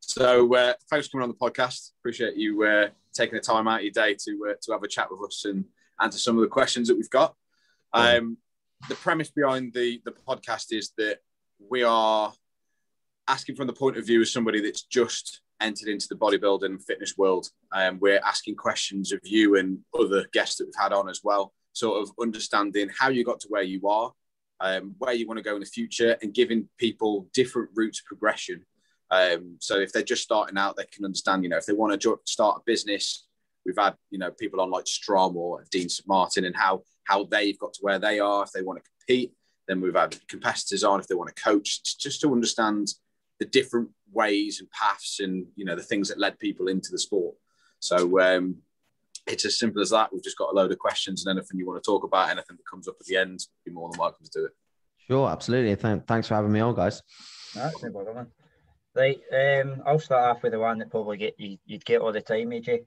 So thanks for coming on the podcast. Appreciate you taking the time out of your day to have a chat with us and answer some of the questions that we've got. The premise behind the podcast is that we are asking from the point of view of somebody that's just entered into the bodybuilding and fitness world. We're asking questions of you and other guests that we've had on as well, sort of understanding how you got to where you are, where you want to go in the future, and giving people different routes of progression. So if they're just starting out, they can understand, if they want to start a business. We've had, people on like Strom or Dean St. Martin, and how they've got to where they are. If they want to compete, then we've had competitors on if they want to coach, just to understand the different ways and paths and, the things that led people into the sport. So it's as simple as that. We've just got a load of questions, and anything you want to talk about, anything that comes up at the end, you're more than welcome to do it. Sure, absolutely. Thanks for having me on, guys. That's no bother, man. Right, I'll start off with the one that probably you'd get all the time, AJ.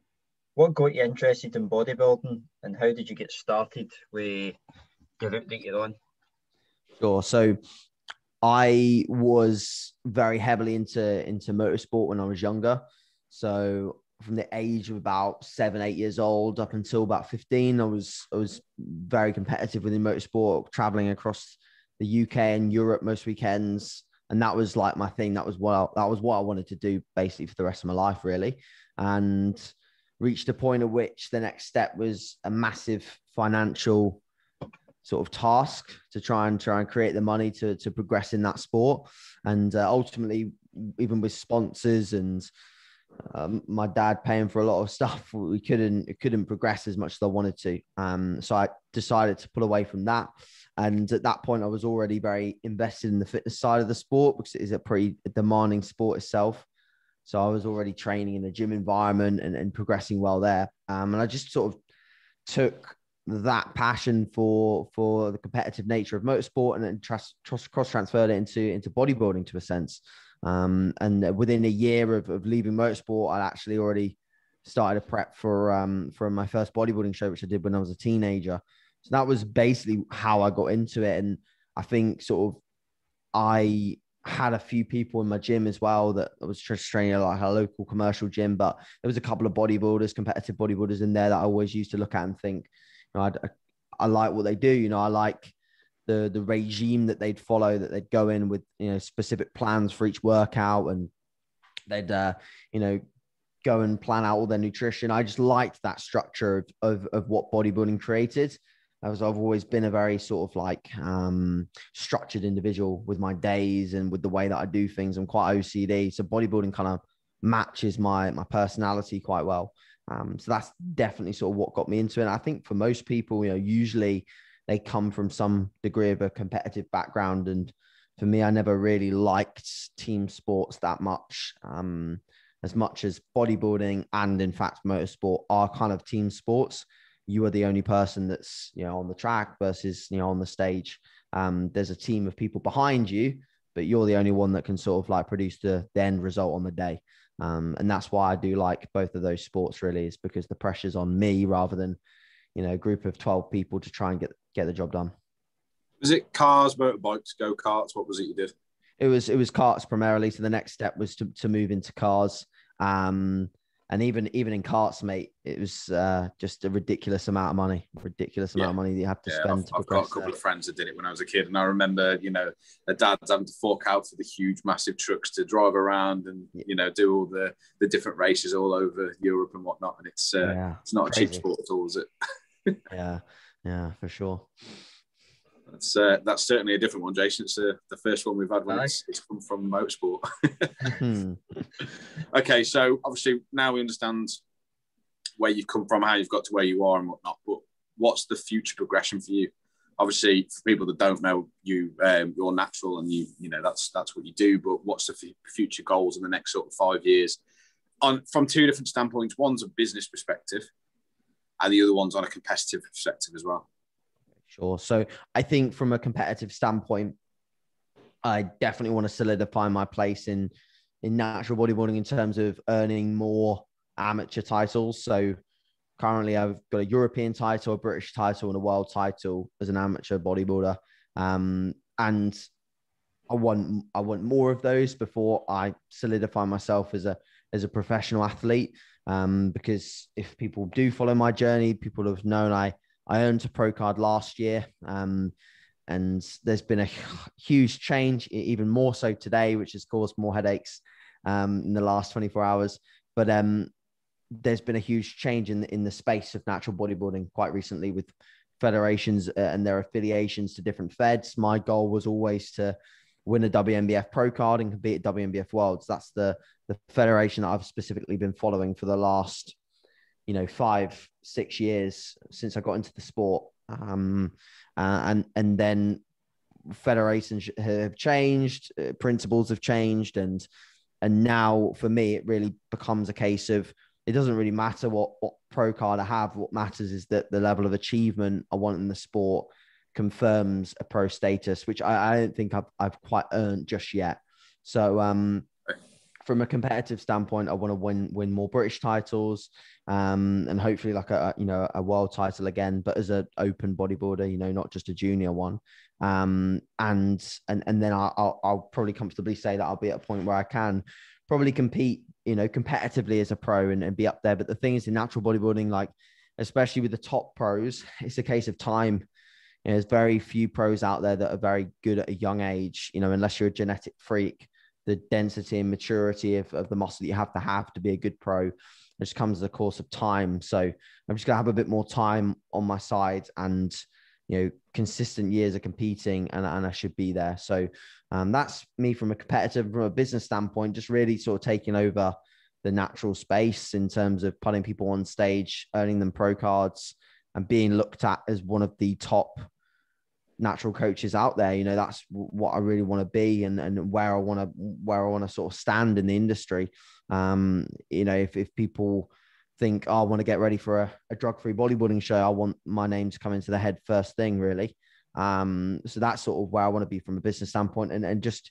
What got you interested in bodybuilding, and how did you get started with the route that you're on? Sure. So I was very heavily into motorsport when I was younger. So from the age of about 7, 8 years old up until about 15, I was very competitive within motorsport, traveling across the UK and Europe most weekends. And that was like my thing. That was what I wanted to do basically for the rest of my life, really. And reached a point at which the next step was a massive financial sort of task to try and create the money to progress in that sport. And ultimately, even with sponsors and my dad paying for a lot of stuff, we couldn't progress as much as I wanted to. So I decided to pull away from that. And at that point, I was already very invested in the fitness side of the sport, because it is a pretty demanding sport itself. So I was already training in a gym environment and progressing well there. And I just sort of took that passion for the competitive nature of motorsport and then cross-transferred it into bodybuilding to a sense. And within a year of leaving motorsport, I actually already started a prep for my first bodybuilding show, which I did when I was a teenager. So that was basically how I got into it. And I think sort of I had a few people in my gym as well that I was just training at like a local commercial gym, but there was a couple of bodybuilders, competitive bodybuilders in there that I always used to look at and think, I like what they do. I like the regime that they'd follow, that they'd go in with, specific plans for each workout, and they'd, go and plan out all their nutrition. I just liked that structure of what bodybuilding created. I've always been a very sort of like structured individual with my days and with the way that I do things. I'm quite OCD. So bodybuilding kind of matches my personality quite well. So that's definitely sort of what got me into it. And I think for most people, usually they come from some degree of a competitive background. And for me, I never really liked team sports that much as bodybuilding and in fact motorsport are kind of team sports. You are the only person that's, on the track versus, on the stage. There's a team of people behind you, but you're the only one that can sort of like produce the end result on the day. And that's why I do like both of those sports, really, is because the pressure's on me rather than, a group of 12 people to try and get the job done. Was it cars, motorbikes, go-karts? What was it you did? It was karts primarily. So the next step was to move into cars. And even in karts, mate, it was just a ridiculous amount of money that you have to spend. I've got a couple of friends that did it when I was a kid, and I remember, their dads having to fork out for the huge, massive trucks to drive around and do all the different races all over Europe and whatnot. And it's not crazy. A cheap sport at all, is it? yeah, for sure. That's certainly a different one, Jason. It's the first one we've had when it's come from motorsport. Okay, so obviously now we understand where you've come from, how you've got to where you are and whatnot, but what's the future progression for you? Obviously, for people that don't know you, you're natural and that's what you do, but what's the future goals in the next sort of 5 years? From two different standpoints. One's a business perspective and the other one's on a competitive perspective as well. Sure. So I think from a competitive standpoint, I definitely want to solidify my place in natural bodybuilding in terms of earning more amateur titles. So currently I've got a European title, a British title, and a world title as an amateur bodybuilder. And I want more of those before I solidify myself as a professional athlete. Because if people do follow my journey, people have known I earned a pro card last year. And there's been a huge change, even more so today, which has caused more headaches in the last 24 hours. But there's been a huge change in the space of natural bodybuilding quite recently with federations and their affiliations to different feds. My goal was always to win a WNBF pro card and compete at WNBF Worlds. That's the federation that I've specifically been following for the last, 5-6 years since I got into the sport. And then federations have changed, principles have changed, and now for me it really becomes a case of it doesn't really matter what pro card I have. What matters is that the level of achievement I want in the sport confirms a pro status, which I don't think I've quite earned just yet. So from a competitive standpoint, I want to win more British titles, and hopefully like a world title again, but as an open bodybuilder, not just a junior one. And then I'll probably comfortably say that I'll be at a point where I can probably compete, competitively as a pro and be up there. But the thing is, in natural bodybuilding, like especially with the top pros, it's a case of time. There's very few pros out there that are very good at a young age, unless you're a genetic freak. The density and maturity of the muscle that you have to be a good pro, it just comes as a course of time. So I'm just going to have a bit more time on my side and, consistent years of competing, and I should be there. So that's me from a business standpoint, just really sort of taking over the natural space in terms of putting people on stage, earning them pro cards, and being looked at as one of the top natural coaches out there. That's what I really want to be, and where I want to sort of stand in the industry. If people think, I want to get ready for a drug-free bodybuilding show, I want my name to come into the head first thing, really. So that's sort of where I want to be from a business standpoint, and just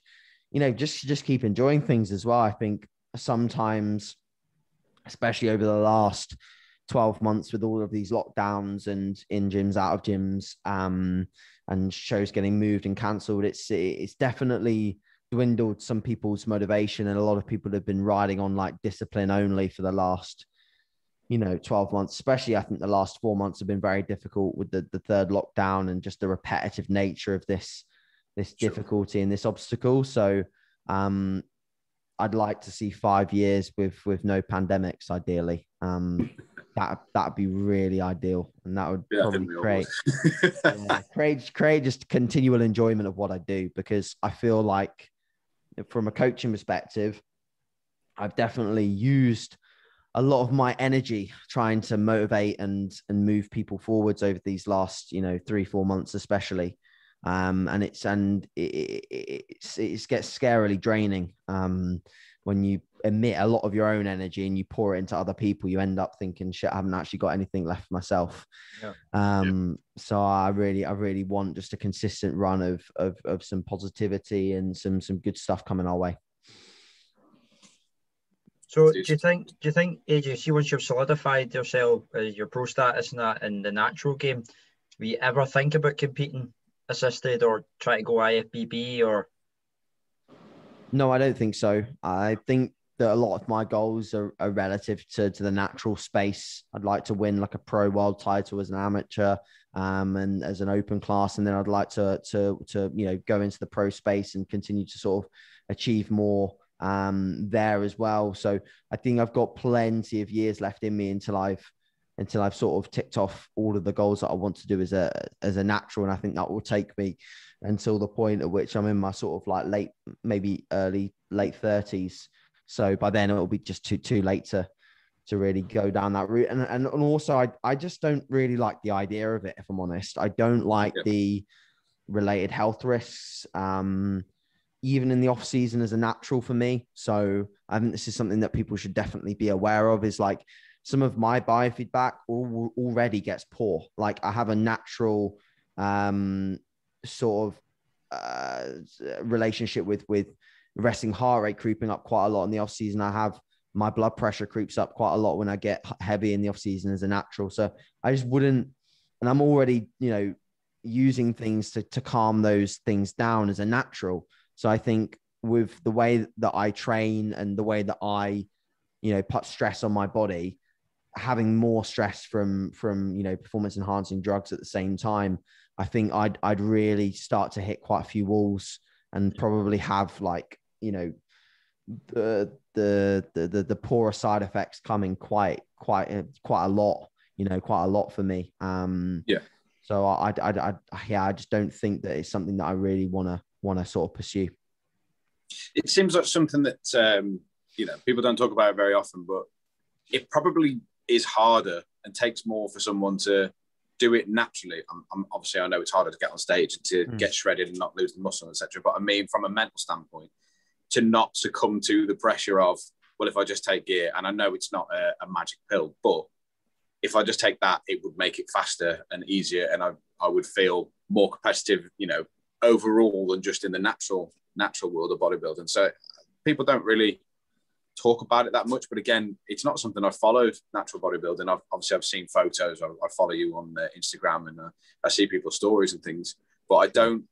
keep enjoying things as well. I think sometimes, especially over the last 12 months with all of these lockdowns and in gyms, out of gyms, and shows getting moved and cancelled, it's definitely dwindled some people's motivation, and a lot of people have been riding on like discipline only for the last 12 months. Especially I think the last 4 months have been very difficult with the third lockdown and just the repetitive nature of this difficulty and this obstacle. So I'd like to see 5 years with no pandemics, ideally. That'd be really ideal, and that would probably create just continual enjoyment of what I do, because I feel like from a coaching perspective, I've definitely used a lot of my energy trying to motivate and move people forwards over these last 3-4 months especially. And it gets scarily draining when you emit a lot of your own energy and you pour it into other people. You end up thinking, shit, I haven't actually got anything left for myself. So I really want just a consistent run of some positivity and some good stuff coming our way. So do you think, AJ, see, once you've solidified yourself as your pro status and that in the natural game, will you ever think about competing assisted or try to go IFBB or? No, I don't think so. I think that a lot of my goals are relative to the natural space. I'd like to win like a pro world title as an amateur, and as an open class, and then I'd like to go into the pro space and continue to sort of achieve more there as well. So I think I've got plenty of years left in me until I've sort of ticked off all of the goals that I want to do as a natural. And I think that will take me until the point at which I'm in my sort of like late 30s. So by then it will be just too late to really go down that route. And also I just don't really like the idea of it, if I'm honest. I don't like the related health risks, even in the off season as a natural for me. So I think this is something that people should definitely be aware of, is like some of my biofeedback already gets poor. Like I have a natural sort of relationship with resting heart rate creeping up quite a lot in the off season. I have my blood pressure creeps up quite a lot when I get heavy in the off season as a natural. So I just wouldn't, and I'm already, using things to calm those things down as a natural. So I think with the way that I train and the way that I, put stress on my body, having more stress from performance enhancing drugs at the same time, I think I'd really start to hit quite a few walls and probably have the poorer side effects coming quite a lot, quite a lot for me. So I just don't think that it's something that I really want to sort of pursue. It seems like something that people don't talk about it very often, but it probably is harder and takes more for someone to do it naturally. Obviously, I know it's harder to get on stage and to get shredded and not lose the muscle, etc. But I mean, from a mental standpoint, to not succumb to the pressure of, well, if I just take gear, and I know it's not a magic pill, but if I just take that, it would make it faster and easier, and I would feel more competitive, overall than just in the natural world of bodybuilding. So people don't really talk about it that much, but again, it's not something I've followed, natural bodybuilding. I've seen photos. I follow you on Instagram, and I see people's stories and things, but I don't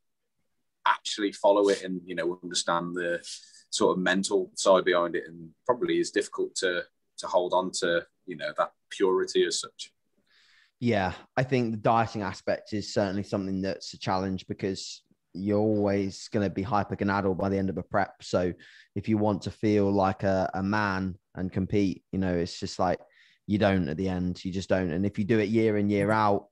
actually follow it and understand the sort of mental side behind it, and probably is difficult to hold on to that purity as such. Yeah, I think the dieting aspect is certainly something that's a challenge, because you're always going to be hypergonadal by the end of a prep. So if you want to feel like a man and compete, it's just like you don't at the end. You just don't. And if you do it year in, year out,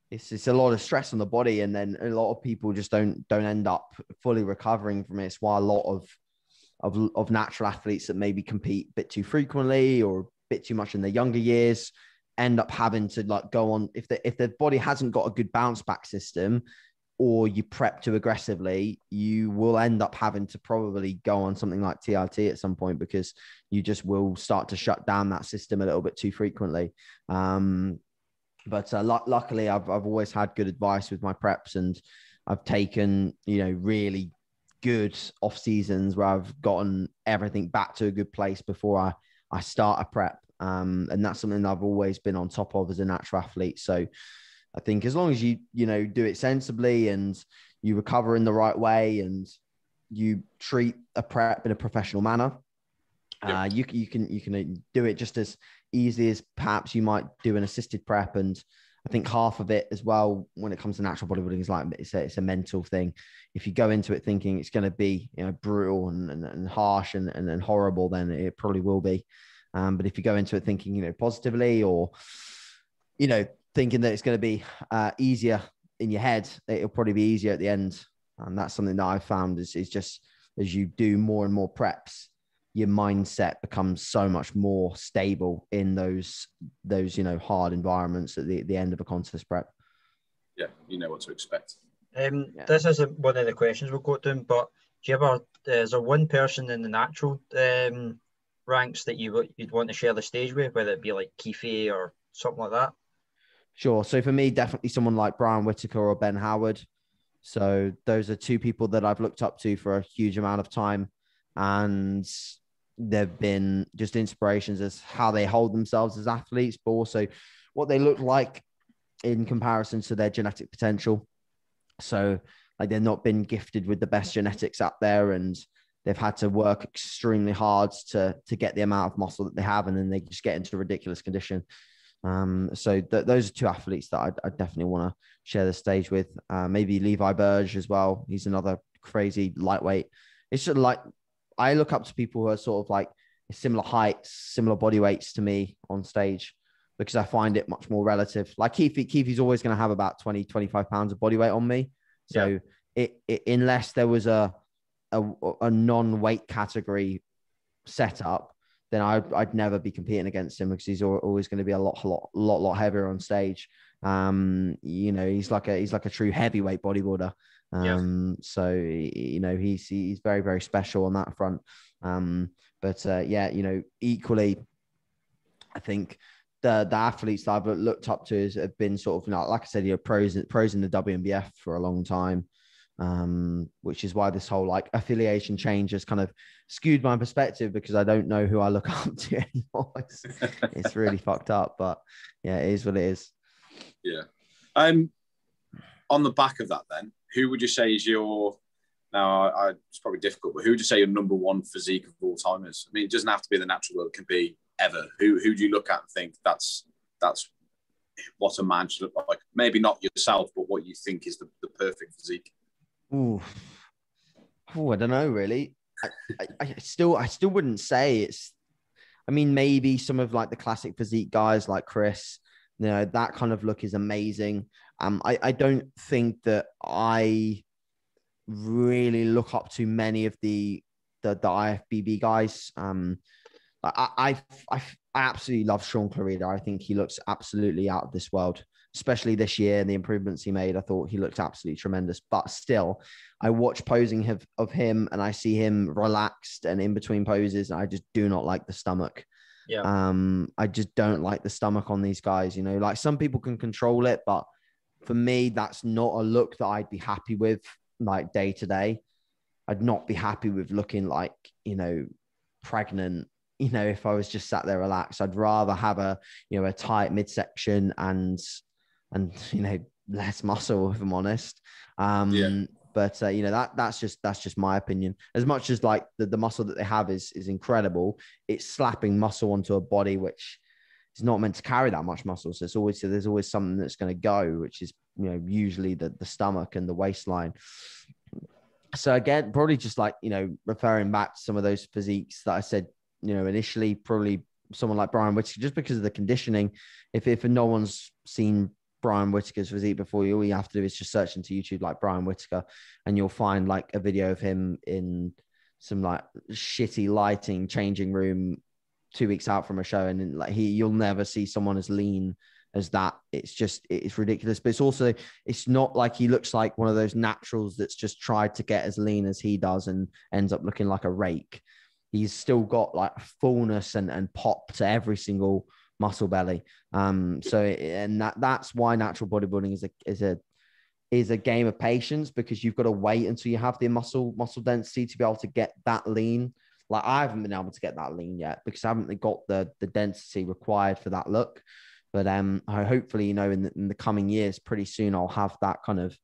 it's a lot of stress on the body, and then a lot of people just don't end up fully recovering from it. It's why a lot of natural athletes that maybe compete a bit too frequently or a bit too much in their younger years end up having to go on, if the body hasn't got a good bounce back system, or you prep too aggressively, you will end up having to probably go on something like TRT at some point, because you just will start to shut down that system a little bit too frequently. But luckily, I've always had good advice with my preps, and I've taken, really good off seasons where I've gotten everything back to a good place before I start a prep. And that's something I've always been on top of as a natural athlete. So I think as long as you do it sensibly and you recover in the right way and you treat a prep in a professional manner, you can do it just as easily as perhaps you might do an assisted prep. And I think half of it as well, when it comes to natural bodybuilding, is like it's a mental thing. If you go into it thinking it's going to be brutal and harsh and horrible, then it probably will be. But if you go into it thinking positively, or thinking that it's going to be easier in your head, it'll probably be easier at the end. And that's something that I've found is just as you do more and more preps, your mindset becomes so much more stable in those hard environments at the end of a contest prep. Yeah, you know what to expect. This isn't one of the questions we'll go down, but do you ever, is there one person in the natural ranks that you'd want to share the stage with, whether it be like Keefe or something like that? Sure. So for me, definitely someone like Brian Whitaker or Ben Howard. So those are two people that I've looked up to for a huge amount of time, and they've been just inspirations as how they hold themselves as athletes, but also what they look like in comparison to their genetic potential. So like they've not been gifted with the best genetics out there, and they've had to work extremely hard to get the amount of muscle that they have, and then they just get into a ridiculous condition. So those are two athletes that I definitely want to share the stage with. Maybe Levi Burge as well. He's another crazy lightweight. It's just like, I look up to people who are sort of like similar heights, similar body weights to me on stage, because I find it much more relative. Like Keefe's always going to have about 20, 25 pounds of body weight on me. So unless there was a non-weight category setup, then I'd never be competing against him, because he's always going to be a lot heavier on stage. He's like a true heavyweight bodybuilder. So he's very, very special on that front. Equally, I think the athletes that I've looked up to have been sort of, like I said, pros in the WNBF for a long time. Which is why this whole like affiliation change has kind of skewed my perspective, because I don't know who I look up to anymore. It's really fucked up, but yeah, it is what it is. Yeah. On the back of that then, who would you say is your Now, it's probably difficult, but who would you say your number one physique of all time is? I mean, it doesn't have to be the natural world; it can be ever. Who do you look at and think that's what a man should look like? Maybe not yourself, but what you think is the perfect physique. Ooh. I don't know, really. I still wouldn't say it's. I mean, maybe some of like the classic physique guys like Chris, that kind of look is amazing. I don't think that I really look up to many of the IFBB guys. I absolutely love Sean Clarida. I think he looks absolutely out of this world, especially this year and the improvements he made. I thought he looked absolutely tremendous. But still, I watch posing of him and I see him relaxed and in between poses. And I just do not like the stomach. Yeah. I just don't like the stomach on these guys. Like some people can control it, but for me, that's not a look that I'd be happy with, like day to day. I'd not be happy with looking like, pregnant, if I was just sat there relaxed. I'd rather have a tight midsection and less muscle, if I'm honest. But that's just my opinion. As much as like the muscle that they have is incredible, it's slapping muscle onto a body which is not meant to carry that much muscle. So there's always something that's going to go, which is usually the stomach and the waistline. So again, probably just like referring back to some of those physiques that I said initially, probably someone like Brian Whittaker, just because of the conditioning. If no one's seen Brian Whittaker's physique before, all you have to do is just search into YouTube like Brian Whittaker, and you'll find like a video of him in some like shitty lighting changing room 2 weeks out from a show, and like you'll never see someone as lean as that. It's ridiculous. But it's not like he looks like one of those naturals that's just tried to get as lean as he does and ends up looking like a rake. He's still got like fullness and pop to every single muscle belly. That's why natural bodybuilding is a game of patience, because you've got to wait until you have the muscle density to be able to get that lean. Like I haven't been able to get that lean yet because I haven't got the density required for that look. But hopefully, in the coming years, pretty soon I'll have that kind of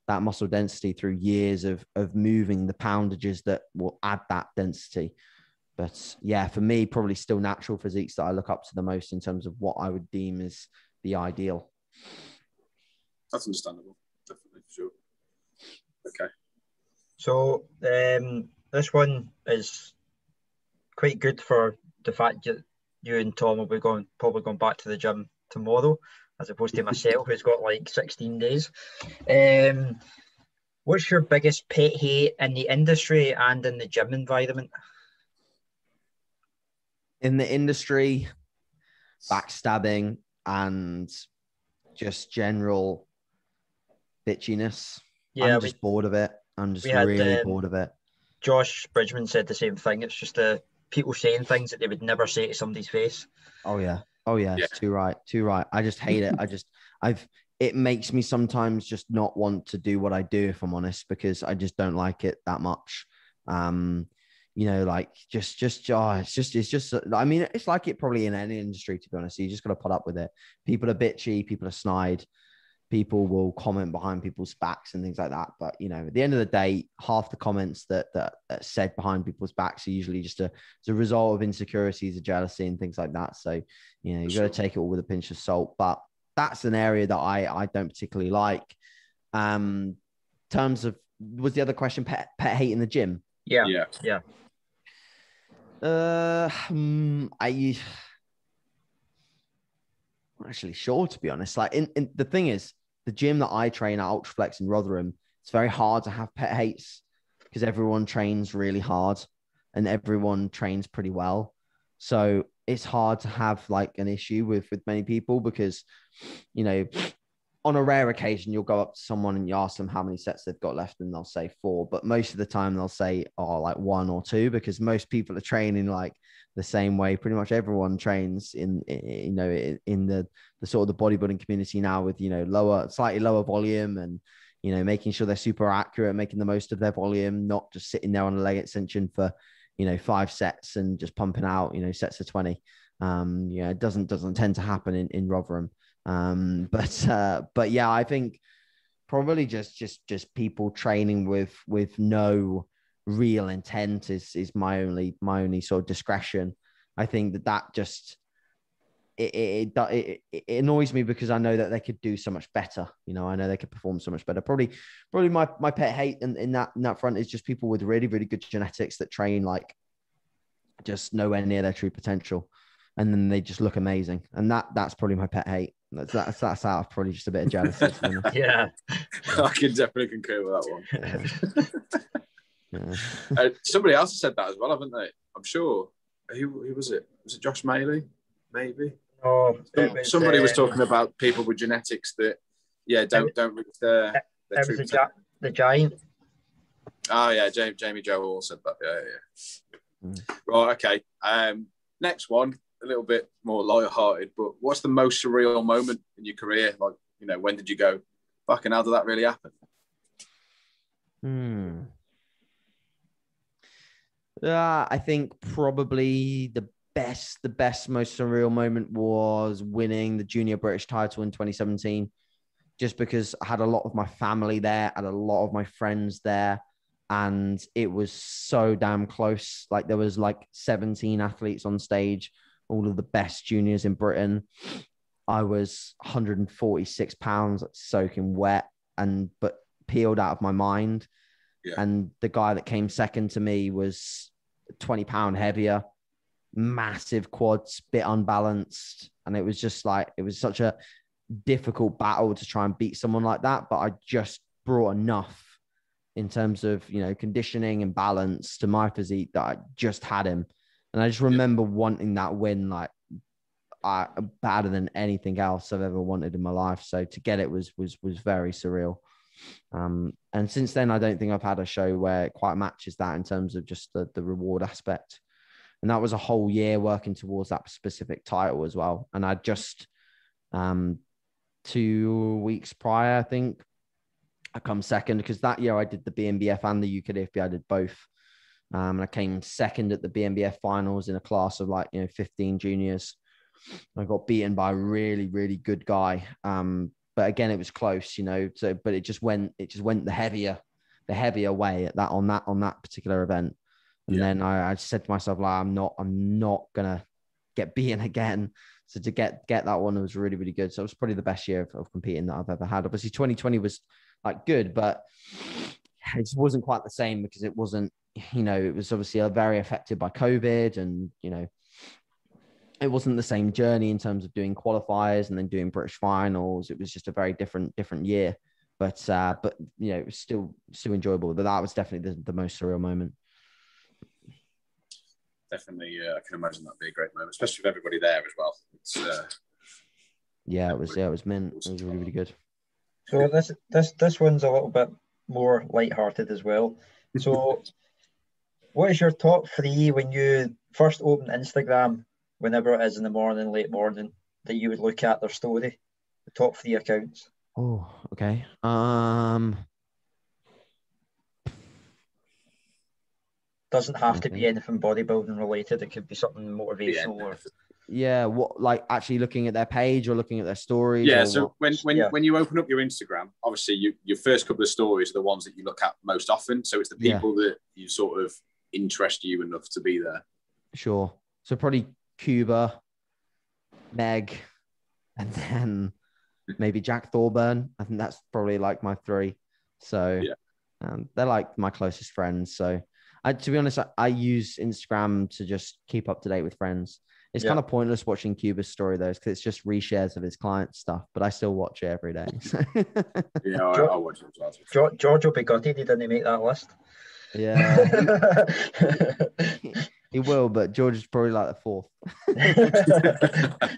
that muscle density through years of moving the poundages that will add that density. But yeah, for me, probably still natural physiques that I look up to the most in terms of what I would deem as the ideal. That's understandable. Definitely, for sure. Okay. So this one is quite good for the fact that you and Tom will be probably going back to the gym tomorrow, as opposed to myself, who's got like 16 days. What's your biggest pet hate in the industry and in the gym environment? In the industry, backstabbing and just general bitchiness. Yeah, I'm just bored of it. I'm just really bored of it. Josh Bridgman said the same thing. It's just people saying things that they would never say to somebody's face. Oh yeah. It's too right. I just hate it. It makes me sometimes just not want to do what I do, if I'm honest, because I just don't like it that much. Like it's just, I mean, it's like it probably in any industry, to be honest. You just got to put up with it. People are bitchy, people are snide, people will comment behind people's backs and things like that. But, at the end of the day, half the comments that said behind people's backs are usually just as a result of insecurities or jealousy and things like that. So, you got to take it all with a pinch of salt. But that's an area that I don't particularly like. Terms of, was the other question pet hate in the gym? Yeah. I'm actually sure, to be honest. Like in the thing is, the gym that I train at Ultraflex in Rotherham, it's very hard to have pet hates because everyone trains really hard and everyone trains pretty well. So it's hard to have like an issue with many people because, on a rare occasion, you'll go up to someone and you ask them how many sets they've got left and they'll say 4. But most of the time they'll say, like 1 or 2, because most people are training like the same way. Pretty much everyone trains in the sort of the bodybuilding community now with, slightly lower volume and, making sure they're super accurate, making the most of their volume, not just sitting there on a leg extension for, 5 sets and just pumping out, sets of 20. It doesn't tend to happen in Rotherham. But yeah, I think probably just people training with no real intent is my only sort of discretion. I think that just it annoys me because I know that they could do so much better. You know, I know they could perform so much better. Probably my pet hate in that front is just people with really, really good genetics that train like just nowhere near their true potential, and then they just look amazing. And that's probably my pet hate. That's out of probably just a bit of jealousy. Yeah, I can definitely concur with that one. Yeah. Somebody else has said that as well, haven't they? I'm sure. Who was it? Was it Josh Maley? Maybe. Oh, somebody was talking about people with genetics that, don't reach their true potential. The giant. Oh yeah, Jamie Joe all said that. Yeah. Right. Okay. Next one, a little bit more light-hearted, but what's the most surreal moment in your career? Like, when did you go, fucking hell, did that really happen? I think probably the best, most surreal moment was winning the junior British title in 2017, just because I had a lot of my family there, and a lot of my friends there, and it was so damn close. Like there was like 17 athletes on stage, all of the best juniors in Britain. I was 146 pounds, soaking wet, but peeled out of my mind. Yeah. And the guy that came second to me was 20 pound heavier, massive quads, bit unbalanced. And it was just like, it was such a difficult battle to try and beat someone like that. But I just brought enough in terms of, conditioning and balance to my physique that I just had him. And I just remember wanting that win, like better than anything else I've ever wanted in my life. So to get it was very surreal. And since then, I don't think I've had a show where it quite matches that in terms of just the reward aspect. And that was a whole year working towards that specific title as well. And I just 2 weeks prior, I think, I come second, because that year I did the BNBF and the UKDFB. I did both. And I came second at the BNBF finals in a class of 15 juniors. I got beaten by a really, really good guy. But again, it was close, but it just went the heavier way on that particular event. And then I said to myself, I'm not gonna get beaten again. So to get that one was really, really good. So it was probably the best year of competing that I've ever had. Obviously 2020 was good, but it just wasn't quite the same, because it wasn't, it was obviously very affected by COVID, and, it wasn't the same journey in terms of doing qualifiers and then doing British finals. It was just a very different year, but it was still enjoyable. But that was definitely the most surreal moment. Definitely, I can imagine that'd be a great moment, especially with everybody there as well. It's it was mint. It was really, really good. So this one's a little bit more lighthearted as well. So, what is your top three when you first open Instagram, whenever it is in the morning, late morning, that you would look at their story? The top three accounts. Oh, okay. Doesn't have to be anything bodybuilding related. It could be something motivational or. Yeah, what, like actually looking at their page or looking at their stories? Yeah, so when you open up your Instagram, obviously your first couple of stories are the ones that you look at most often. So it's the people that you sort of interest you enough to be there. Sure. So probably Cuba, Meg, and then maybe Jack Thorburn. I think that's probably like my three. So they're like my closest friends. So to be honest, I use Instagram to just keep up to date with friends. It's kind of pointless watching Cuba's story though, because it's just reshares of his client stuff, but I still watch it every day. I watch it as well. George will be gutted he didn't make that list. Yeah. He will, but George is probably like the fourth. To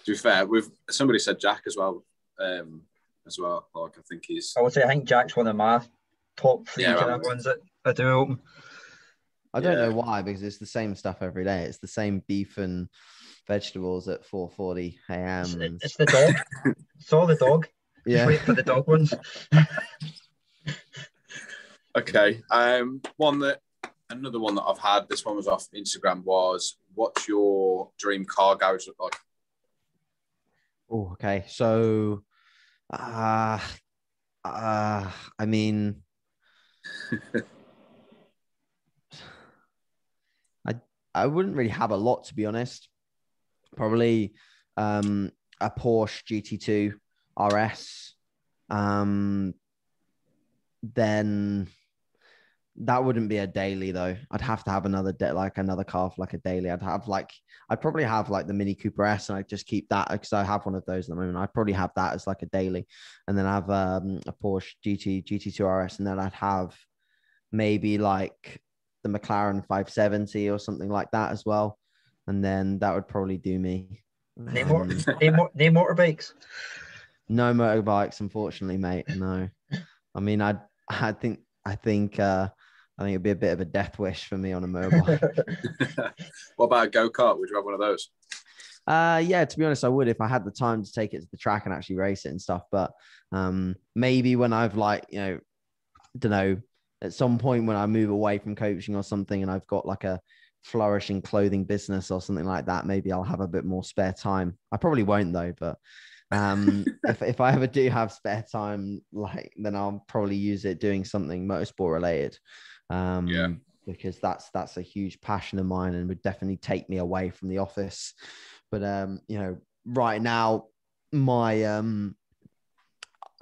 be fair, somebody said Jack as well. Like I think he's. I would say I think Jack's one of my top three ones that I do open. I don't know why, because it's the same stuff every day. It's the same beef and vegetables at 4:40 a.m. It's the dog. It's all the dog. Yeah. Wait for the dog ones. Okay. Another one that I've had, this one was off Instagram, was what's your dream car garage look like? Oh, okay. So I mean, I I wouldn't really have a lot, to be honest. Probably a Porsche GT2 RS. Then that wouldn't be a daily though. I'd have to have another like another car for like a daily. I'd probably have like the Mini Cooper S, and I'd just keep that because I have one of those at the moment. I'd probably have that as like a daily, and then I have a Porsche GT2 RS, and then I'd have maybe like the McLaren 570 or something like that as well, and then that would probably do me. Name motorbikes. No motorbikes, unfortunately, mate. No, I mean, I think it'd be a bit of a death wish for me on a motorbike. What about a go-kart? Would you have one of those? Yeah, to be honest, I would if I had the time to take it to the track and actually race it and stuff. But maybe when I've like, I don't know, at some point when I move away from coaching or something and I've got like a flourishing clothing business or something like that, maybe I'll have a bit more spare time. I probably won't though, but if I ever do have spare time, like then I'll probably use it doing something motorsport related. Because that's a huge passion of mine and would definitely take me away from the office. But right now my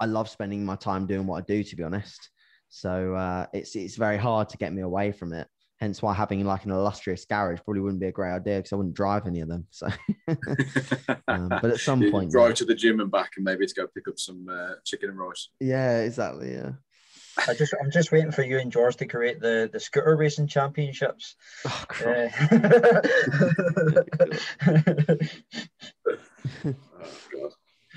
I love spending my time doing what I do, to be honest. So it's very hard to get me away from it. Hence why having like an illustrious garage probably wouldn't be a great idea because I wouldn't drive any of them. So, but at some point, drive to the gym and back, and maybe to go pick up some chicken and rice. Yeah, exactly. Yeah. I'm just waiting for you and George to create the scooter racing championships. Oh, Oh, God.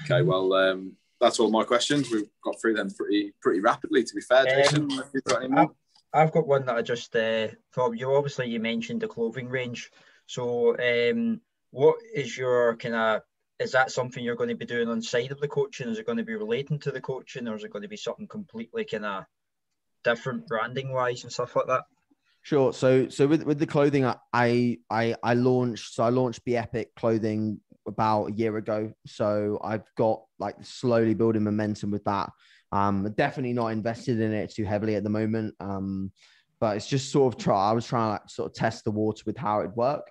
Okay, well, that's all my questions. We've got through them pretty rapidly, to be fair, Jason. Have you got any more? I've got one that I just thought you. Obviously, you mentioned the clothing range. So, what is your kind of? Is that something you're going to be doing on side of the coaching? Is it going to be relating to the coaching, or is it going to be something completely kind of different branding wise and stuff like that? Sure. So with the clothing, I launched Be Epic clothing about a year ago. So I've got like slowly building momentum with that. Definitely not invested in it too heavily at the moment. But it's just sort of I was trying to like sort of test the water with how it worked.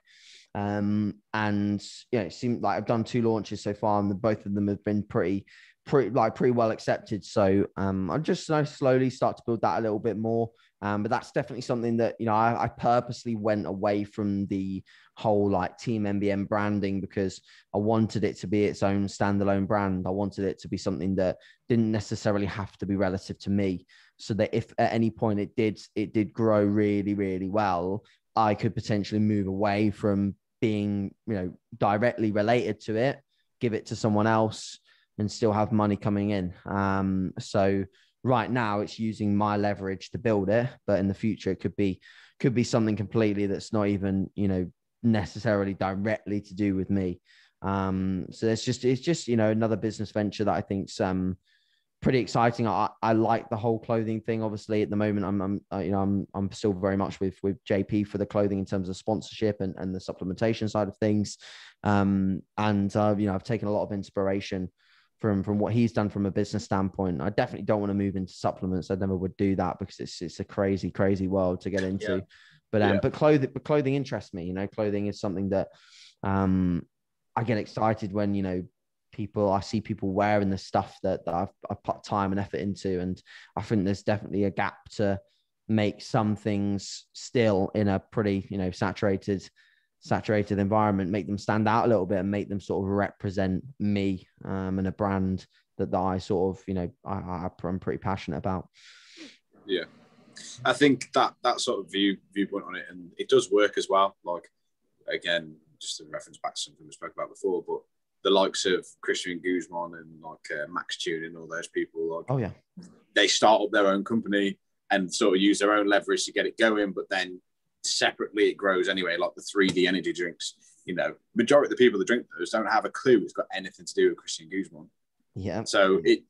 And it seemed like I've done 2 launches so far, and both of them have been pretty well accepted. So I'm just slowly start to build that a little bit more. But that's definitely something that, I purposely went away from the whole like Team MBM branding because I wanted it to be its own standalone brand. I wanted it to be something that didn't necessarily have to be relative to me, so that if at any point it did grow really, really well, I could potentially move away from being, directly related to it, give it to someone else and still have money coming in. So right now it's using my leverage to build it, but in the future it could be something completely that's not even, necessarily directly to do with me. So it's just another business venture that I think's pretty exciting. I like the whole clothing thing. Obviously, at the moment, I'm still very much with JP for the clothing in terms of sponsorship and the supplementation side of things. I've taken a lot of inspiration from what he's done from a business standpoint. I definitely don't want to move into supplements. I never would do that because it's a crazy world to get into. Yeah. But clothing interests me. Clothing is something that I get excited when I see people wearing the stuff that I've put time and effort into, and I think there's definitely a gap to make some things still in a pretty saturated environment, make them stand out a little bit and make them sort of represent me and a brand that I sort of I'm pretty passionate about. Yeah, I think that sort of viewpoint on it, and it does work as well. Like, again, just to reference back to something we spoke about before, but the likes of Christian Guzman and like Max Tune and all those people, like, they start up their own company and sort of use their own leverage to get it going, but then separately it grows anyway. Like the 3D energy drinks, majority of the people that drink those don't have a clue it's got anything to do with Christian Guzman. Yeah. So it,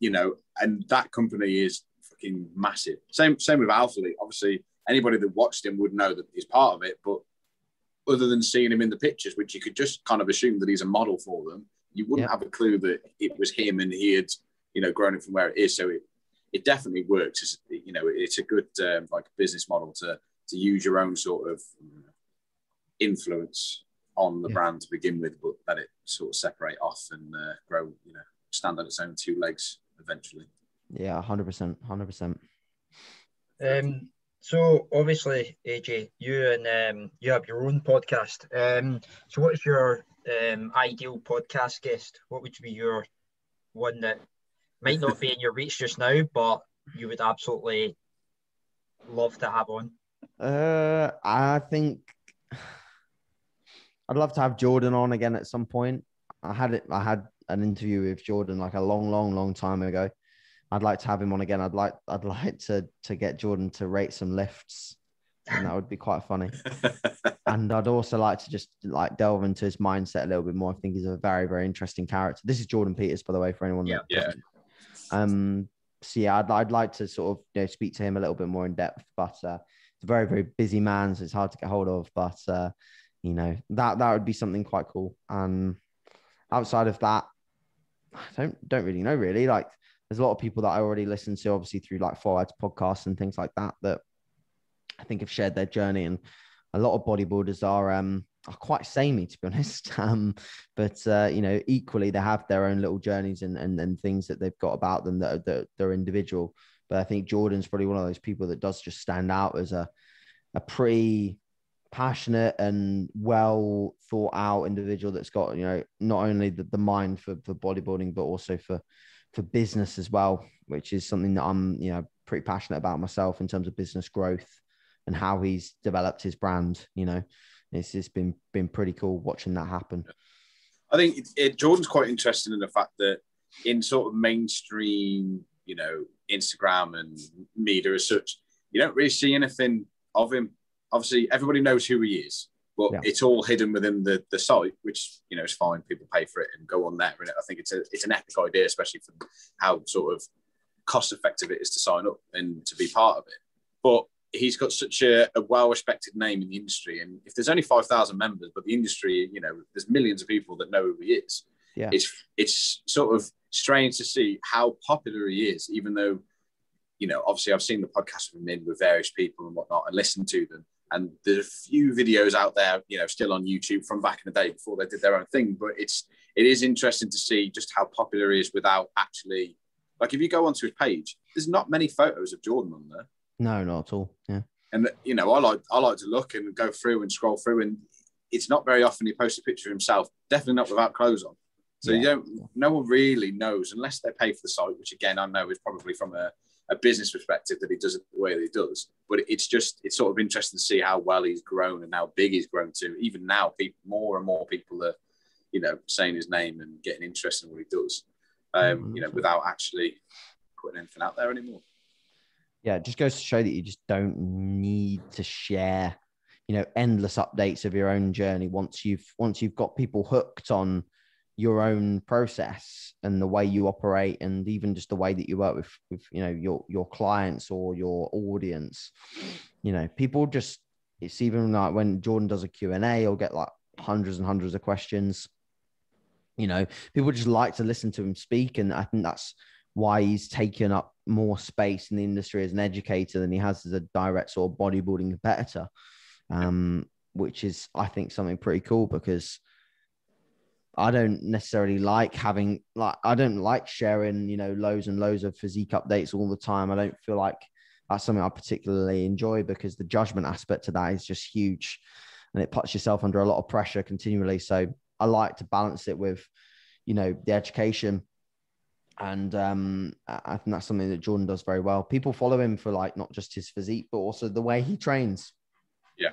and that company is fucking massive. Same with Alpha Elite. Obviously, anybody that watched him would know that he's part of it, but other than seeing him in the pictures, which you could just kind of assume that he's a model for them, you wouldn't have a clue that it was him and he had, grown it from where it is. So it definitely works. It's a good like business model to use your own sort of influence on the brand to begin with, but let it sort of separate off and grow, stand on its own two legs eventually. Yeah, 100%, 100%. So obviously, AJ, you have your own podcast. So what's your ideal podcast guest? What would be your one that might not be in your reach just now, but you would absolutely love to have on? I think I'd love to have Jordan on again at some point. I had an interview with Jordan like a long time ago. I'd like to have him on again. I'd like to get Jordan to rate some lifts, and that would be quite funny. And I'd also like to just like delve into his mindset a little bit more. I think he's a very, very interesting character. This is Jordan Peters, by the way, for anyone that doesn't. So yeah, I'd like to sort of speak to him a little bit more in depth, but he's a very, very busy man, so it's hard to get hold of. But that would be something quite cool. Outside of that, I don't really know really. Like there's a lot of people that I already listen to, obviously through like Forward's podcasts and things like that I think have shared their journey, and a lot of bodybuilders are quite samey, to be honest. But equally they have their own little journeys and things that they've got about them that they're individual. But I think Jordan's probably one of those people that does just stand out as a pretty passionate and well thought out individual that's got not only the mind for bodybuilding but also for business as well, which is something that I'm pretty passionate about myself in terms of business growth and how he's developed his brand. It's just been pretty cool watching that happen. I think Jordan's quite interesting in the fact that in sort of mainstream Instagram and media as such, you don't really see anything of him. Obviously, everybody knows who he is, but it's all hidden within the site, which is fine. People pay for it and go on there. And I think it's an epic idea, especially for how sort of cost effective it is to sign up and to be part of it. But he's got such a well-respected name in the industry, and if there's only 5,000 members, but the industry, there's millions of people that know who he is. Yeah, it's sort of strange to see how popular he is, even though obviously I've seen the podcast with various people and whatnot and listened to them. And there's a few videos out there, still on YouTube from back in the day before they did their own thing. But it is interesting to see just how popular he is without actually, like, if you go onto his page, there's not many photos of Jordan on there. No, not at all. Yeah. And I like to look and go through and scroll through, and it's not very often he posts a picture of himself. Definitely not without clothes on. So no one really knows unless they pay for the site, which again I know is probably from a business perspective that he does it the way that he does. But it's sort of interesting to see how well he's grown and how big he's grown to. Even now, more and more people are, saying his name and getting interested in what he does, without actually putting anything out there anymore. Yeah, it just goes to show that you just don't need to share, endless updates of your own journey once you've got people hooked on your own process and the way you operate, and even just the way that you work with your clients or your audience. People just, it's even like when Jordan does a Q&A, he'll get like hundreds and hundreds of questions. People just like to listen to him speak, and I think that's why he's taken up more space in the industry as an educator than he has as a direct sort of bodybuilding competitor, which is, I think, something pretty cool, because I don't necessarily like I don't like sharing, loads and loads of physique updates all the time. I don't feel like that's something I particularly enjoy, because the judgment aspect to that is just huge and it puts yourself under a lot of pressure continually. So I like to balance it with, the education. And I think that's something that Jordan does very well. People follow him for like not just his physique, but also the way he trains. Yeah.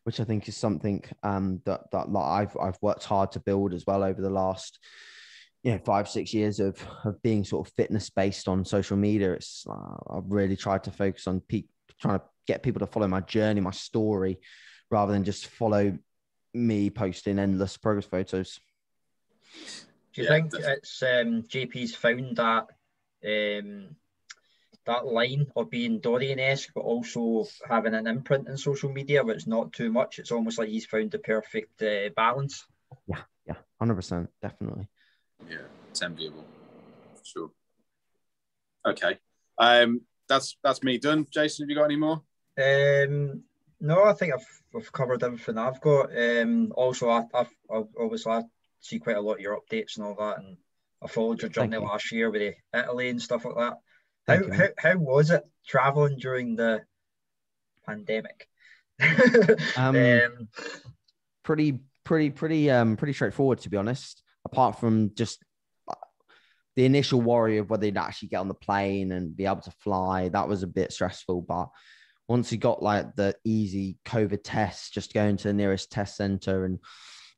Which I think is something that like I've worked hard to build as well over the last 5-6 years of being sort of fitness based on social media. It's I've really tried to focus on trying to get people to follow my journey, my story, rather than just follow me posting endless progress photos. Do you think it's JP's found that that line of being Dorian-esque, but also having an imprint in social media, but it's not too much? It's almost like he's found the perfect balance. Yeah, 100%, definitely. Yeah, it's enviable, for sure. Okay, That's me done. Jason, have you got any more? No, I think I've covered everything I've got. Also, I've obviously I see quite a lot of your updates and all that, and I followed your journey last year with Italy and stuff like that. How was it traveling during the pandemic? Pretty straightforward, to be honest. Apart from just the initial worry of whether you'd actually get on the plane and be able to fly, that was a bit stressful. But once you got like the easy COVID tests, just going to the nearest test center and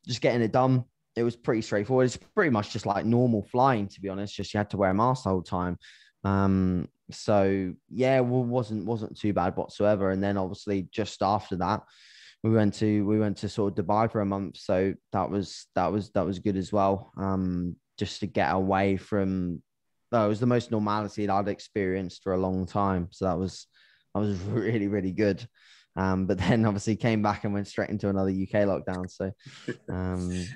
just getting it done, it was pretty straightforward. It's pretty much just like normal flying, to be honest. Just you had to wear a mask the whole time. So yeah, it wasn't too bad whatsoever. And then obviously just after that, we went to sort of Dubai for a month. So that was good as well. Just to get away from, it was the most normality that I'd experienced for a long time. So that was really, really good. But then obviously came back and went straight into another UK lockdown. So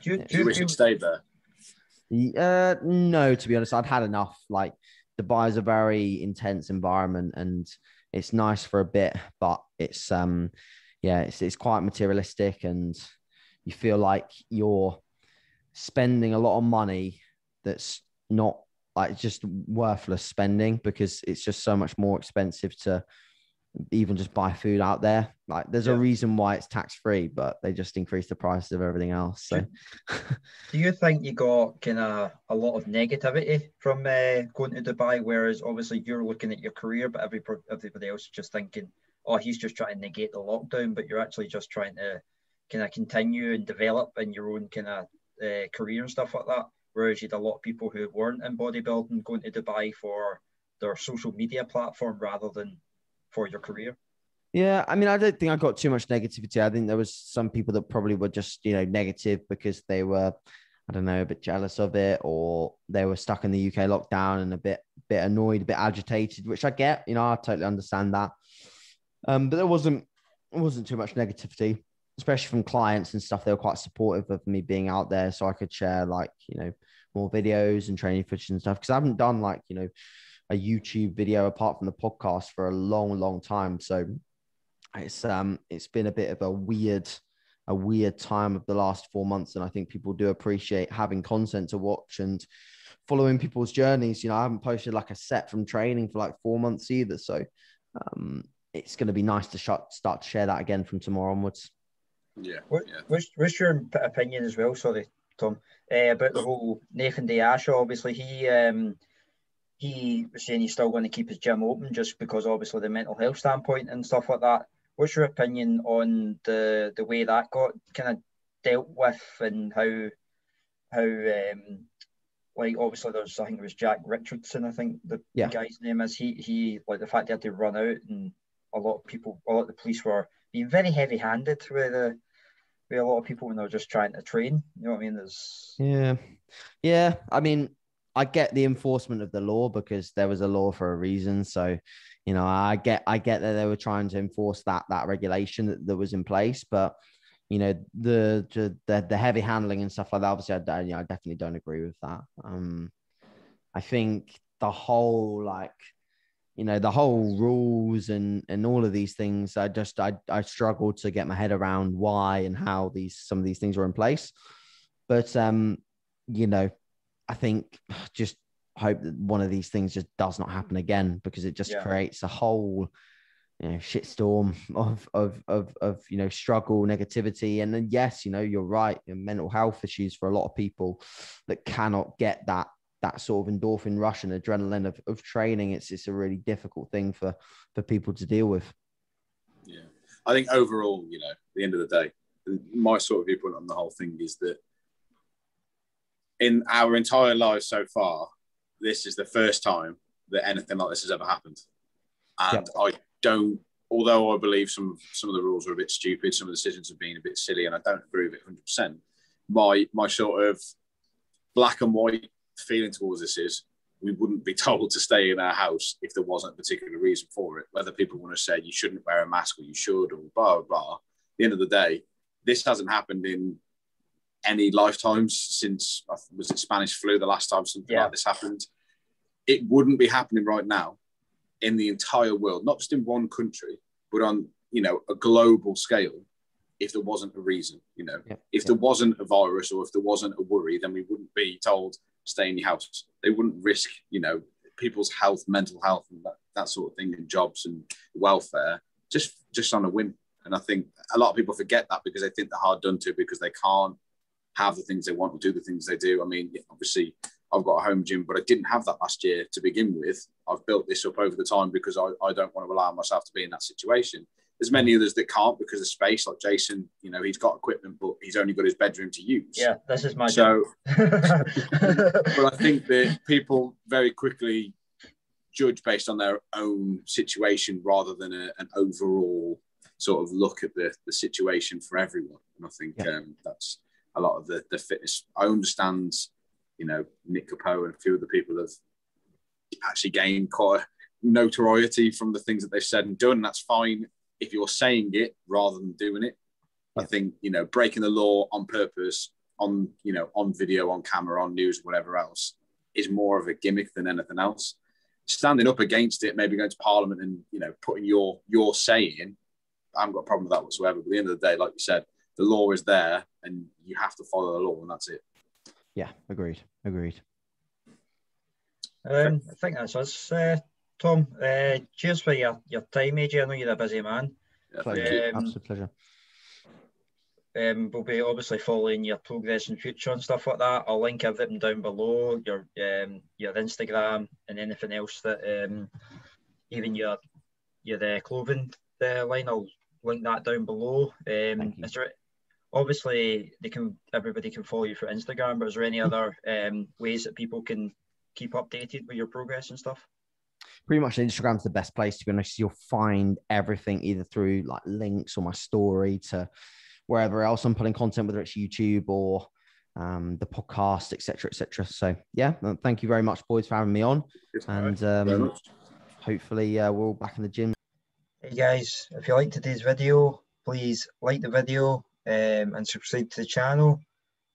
do you wish you'd stayed there? No, to be honest, I'd had enough. Like, Dubai is a very intense environment and it's nice for a bit, but it's it's quite materialistic and you feel like you're spending a lot of money that's not, like, just worthless spending, because it's just so much more expensive to even just buy food out there. Like, there's a reason why it's tax-free, but they just increase the prices of everything else. So do you think you got kind of a lot of negativity from going to Dubai, whereas obviously you're looking at your career, but everybody else is just thinking, oh, he's just trying to negate the lockdown, but you're actually just trying to kind of continue and develop in your own kind of career and stuff like that, whereas you had a lot of people who weren't in bodybuilding going to Dubai for their social media platform rather than for your career? Yeah, I mean, I don't think I got too much negativity. I think there was some people that probably were just, negative because they were, I don't know, a bit jealous of it, or they were stuck in the UK lockdown and a bit annoyed, a bit agitated, which I get. I totally understand that. But there wasn't too much negativity, especially from clients and stuff. They were quite supportive of me being out there, so I could share more videos and training footage and stuff. Because I haven't done a YouTube video apart from the podcast for a long, long time. So it's been a bit of a weird time of the last 4 months, and I think people do appreciate having content to watch and following people's journeys. I haven't posted like a set from training for like 4 months either, so it's going to be nice to start to share that again from tomorrow onwards. What's your opinion as well, sorry Tom, about the whole Nathan Diasha? Obviously he was saying he's still going to keep his gym open just because obviously the mental health standpoint and stuff like that. What's your opinion on the way that got kind of dealt with, and how obviously there's, I think it was Jack Richardson, I think the guy's name is, he like the fact they had to run out, and a lot of the police were being very heavy-handed with a lot of people when they're just trying to train. You know what I mean? Yeah. I mean, I get the enforcement of the law because there was a law for a reason. So, I get that they were trying to enforce that regulation that was in place. But, the heavy handling and stuff like that, obviously, I definitely don't agree with that. I think the whole the whole rules and all of these things, I struggled to get my head around why and how some of these things were in place. But I think just hope that one of these things just does not happen again, because it just creates a whole shitstorm of struggle, negativity. And then yes, you're right, mental health issues for a lot of people that cannot get that sort of endorphin rush and adrenaline of training. It's a really difficult thing for people to deal with. Yeah, I think overall, at the end of the day, my sort of viewpoint on the whole thing is that in our entire lives so far, this is the first time that anything like this has ever happened. And I don't, although I believe some of the rules are a bit stupid, some of the decisions have been a bit silly, and I don't agree with it 100%. My sort of black and white feeling towards this is we wouldn't be told to stay in our house if there wasn't a particular reason for it. Whether people want to say you shouldn't wear a mask or you should, or blah, blah, blah. At the end of the day, this hasn't happened in any lifetimes since, was it Spanish flu the last time something like this happened? It wouldn't be happening right now in the entire world, not just in one country, but on, you know, a global scale, if there wasn't a reason, you know, if there wasn't a virus or if there wasn't a worry, then we wouldn't be told stay in your house. They wouldn't risk, you know, people's health, mental health, and that sort of thing, and jobs and welfare, just on a whim. And I think a lot of people forget that because they think they're hard done to because they can't have the things they want or do the things they do. I mean, obviously, I've got a home gym, but I didn't have that last year to begin with. I've built this up over the time because I don't want to allow myself to be in that situation. There's many others that can't because of space, like Jason. You know, he's got equipment, but he's only got his bedroom to use. Yeah, this is my so. But I think that people very quickly judge based on their own situation rather than an overall sort of look at the situation for everyone. And I think that's a lot of the fitness. I understand, you know, Nick Capone and a few of the people have actually gained quite a notoriety from the things that they've said and done. That's fine if you're saying it rather than doing it. I think, you know, breaking the law on purpose, on, you know, on video, on camera, on news, whatever else, is more of a gimmick than anything else. Standing up against it, maybe going to Parliament and, you know, putting your say in, I haven't got a problem with that whatsoever. But at the end of the day, like you said, the law is there and you have to follow the law, and that's it. Yeah, agreed. I think that's us, Tom. Cheers for your time, AJ. I know you're a busy man. Yeah, absolute pleasure. We'll be obviously following your progress in future and stuff like that. I'll link everything down below, your Instagram and anything else that even your clothing line. I'll link that down below. Is there, obviously everybody can follow you for Instagram, but is there any other ways that people can keep updated with your progress and stuff? Pretty much Instagram's the best place, to be honest. You'll find everything either through like links or my story to wherever else I'm putting content, whether it's YouTube or the podcast, etc., etc. So yeah, thank you very much, boys, for having me on. And hopefully we're all back in the gym. Hey guys, if you liked today's video, please like the video and subscribe to the channel.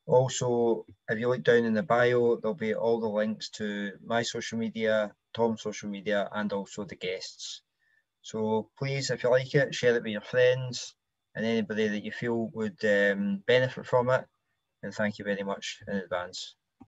Also, if you look down in the bio, there'll be all the links to my social media, Tom's social media, and also the guests. So please, if you like it, share it with your friends and anybody that you feel would benefit from it. And thank you very much in advance.